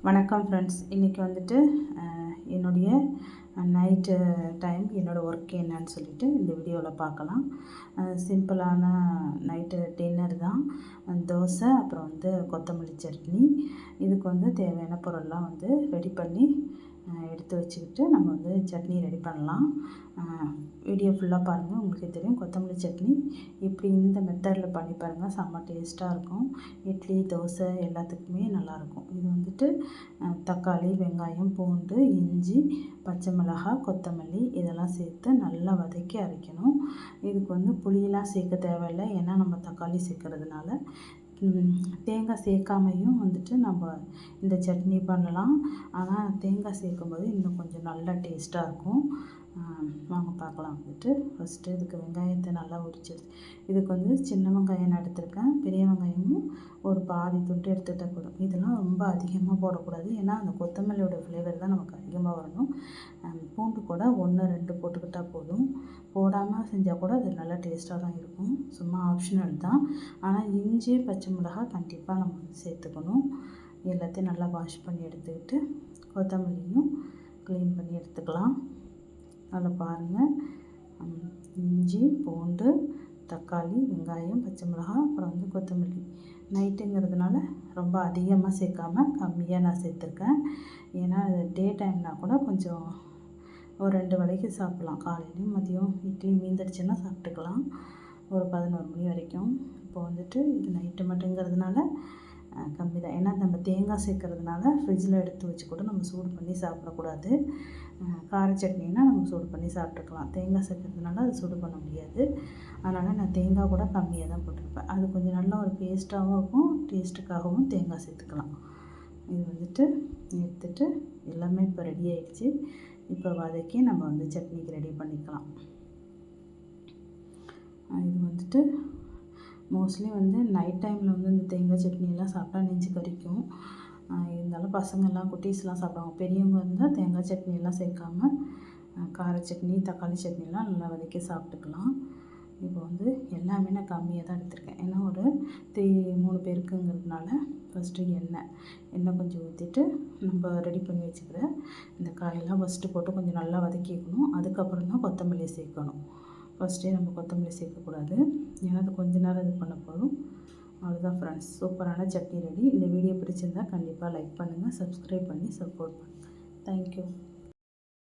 வணக்கம் ஃப்ரெண்ட்ஸ். இன்றைக்கி வந்துட்டு என்னுடைய நைட்டு டைம் என்னோடய ஒர்க் என்னன்னு சொல்லிட்டு இந்த வீடியோவில் பார்க்கலாம். சிம்பிளான நைட்டு டின்னர் தான். தோசை, அப்புறம் கொத்தமல்லி சட்னி. இதுக்கு தேவையான பொருள்லாம் ரெடி பண்ணி எடுத்து வச்சுக்கிட்டு நம்ம சட்னி ரெடி பண்ணலாம். வீடியோ ஃபுல்லாக பாருங்கள், உங்களுக்கு தெரியும். கொத்தமல்லி சட்னி இப்படி இந்த மெத்தடில் பண்ணி பாருங்கள், செம்ம டேஸ்ட்டாக இருக்கும். இட்லி, தோசை எல்லாத்துக்குமே நல்லாயிருக்கும். இது தக்காளி, வெங்காயம், பூண்டு, இஞ்சி, பச்சை மிளகாய், கொத்தமல்லி இதெல்லாம் சேர்த்து நல்லா வதக்கி அரைக்கணும். இதுக்கு புளியெலாம் சேர்க்க தேவையில்லை, ஏன்னா நம்ம தக்காளி சேர்க்கறதுனால. தேங்காய் சேர்க்காமையும் நம்ம இந்த சட்னி பண்ணலாம். ஆனால் தேங்காய் சேர்க்கும்போது இன்னும் கொஞ்சம் நல்லா டேஸ்ட்டாக இருக்கும். வாங்க பார்க்கலாம். ஃபஸ்ட்டு இதுக்கு வெங்காயத்தை நல்லா இதுக்கு சின்ன வெங்காயம் நான் எடுத்திருக்கேன். பெரிய வெங்காயமும் ஒரு பாதி துண்டு எடுத்துகிட்டா போதும். இதெல்லாம் ரொம்ப அதிகமாக போடக்கூடாது, ஏன்னா அந்த கொத்தமல்லியோட ஃப்ளேவர் தான் நமக்கு அதிகமாக வரணும். பூண்டு கூட 1, 2 போட்டுக்கிட்டால் போதும். போடாமல் செஞ்சால் கூட அது நல்லா டேஸ்ட்டாக தான் இருக்கும். சும்மா ஆப்ஷனல் தான். ஆனால் இஞ்சி, பச்சை மிளகாய் கண்டிப்பாக நம்ம சேர்த்துக்கணும். எல்லாத்தையும் நல்லா வாஷ் பண்ணி எடுத்துக்கிட்டு கொத்தமல்லியும் க்ளீன் பண்ணி எடுத்துக்கலாம். அதில் பாருங்கள், இஞ்சி, பூண்டு, தக்காளி, வெங்காயம், பச்சை மிளகாய், அப்புறம் கொத்தமல்லி. நைட்டுங்கிறதுனால ரொம்ப அதிகமாக சேர்க்காம கம்மியாக நான் சேர்த்துருக்கேன். ஏன்னா டே டைம்னால் கூட கொஞ்சம் ஒரு 2 வேளைக்கு சாப்பிட்லாம். காலையிலையும் மதியம் இட்லி மீந்துடுச்சுன்னா சாப்பிட்டுக்கலாம், ஒரு 11 மணி வரைக்கும். இப்போ இது நைட்டு மட்டுங்கிறதுனால கம்மி தான். ஏன்னா நம்ம தேங்காய் சேர்க்கறதுனால ஃப்ரிட்ஜில் எடுத்து வச்சு கூட நம்ம சூடு பண்ணி சாப்பிடக்கூடாது. கார சட்னினால் நம்ம சூடு பண்ணி சாப்பிட்டுக்கலாம். தேங்காய் சேர்க்கறதுனால அது சூடு பண்ண முடியாது. அதனால் நான் தேங்காய் கூட கம்மியாக தான் போட்டிருப்பேன். அது கொஞ்சம் நல்லா ஒரு பேஸ்ட்டாகவும் இருக்கும். டேஸ்ட்டுக்காகவும் தேங்காய் சேர்த்துக்கலாம். இது எடுத்துட்டு எல்லாமே இப்போ ரெடி ஆகிடுச்சு. இப்போ வதக்கி நம்ம சட்னிக்கு ரெடி பண்ணிக்கலாம். இது மோஸ்ட்லி நைட் டைமில் இந்த தேங்காய் சட்னியெல்லாம் சாப்பிட்டா நெஞ்சு கரிக்கும். இருந்தாலும் பசங்கள்லாம், குட்டீஸ்லாம் சாப்பிடுவாங்க. பெரியவங்க இருந்தால் தேங்காய் சட்னியெல்லாம் சேர்க்காம கார சட்னி, தக்காளி சட்னிலாம் நல்லா வதக்கி சாப்பிட்டுக்கலாம். இப்போ எல்லாமே நான் கம்மியாக தான் எடுத்திருக்கேன், ஏன்னா ஒரு 3 பேருக்குங்கிறதுனால. ஃபஸ்ட்டு எண்ணெய் கொஞ்சம் ஊற்றிட்டு நம்ம ரெடி பண்ணி வச்சுக்கிற இந்த காயெல்லாம் ஃபஸ்ட்டு போட்டு கொஞ்சம் நல்லா வதக்கிக்கணும். அதுக்கப்புறம் தான் கொத்தமல்லி சேர்க்கணும். ஃபஸ்ட்டே நம்ம கொத்தமல்லி சேர்க்கக்கூடாது, ஏன்னா அது கொஞ்ச நேரம் இது பண்ண போதும். அவ்வளோதான் ஃப்ரெண்ட்ஸ், சூப்பரான சட்னி ரெடி. இந்த வீடியோ பிடிச்சிருந்தால் கண்டிப்பாக லைக் பண்ணுங்கள், சப்ஸ்கிரைப் பண்ணி சப்போர்ட் பண்ணுங்கள். தேங்க்யூ.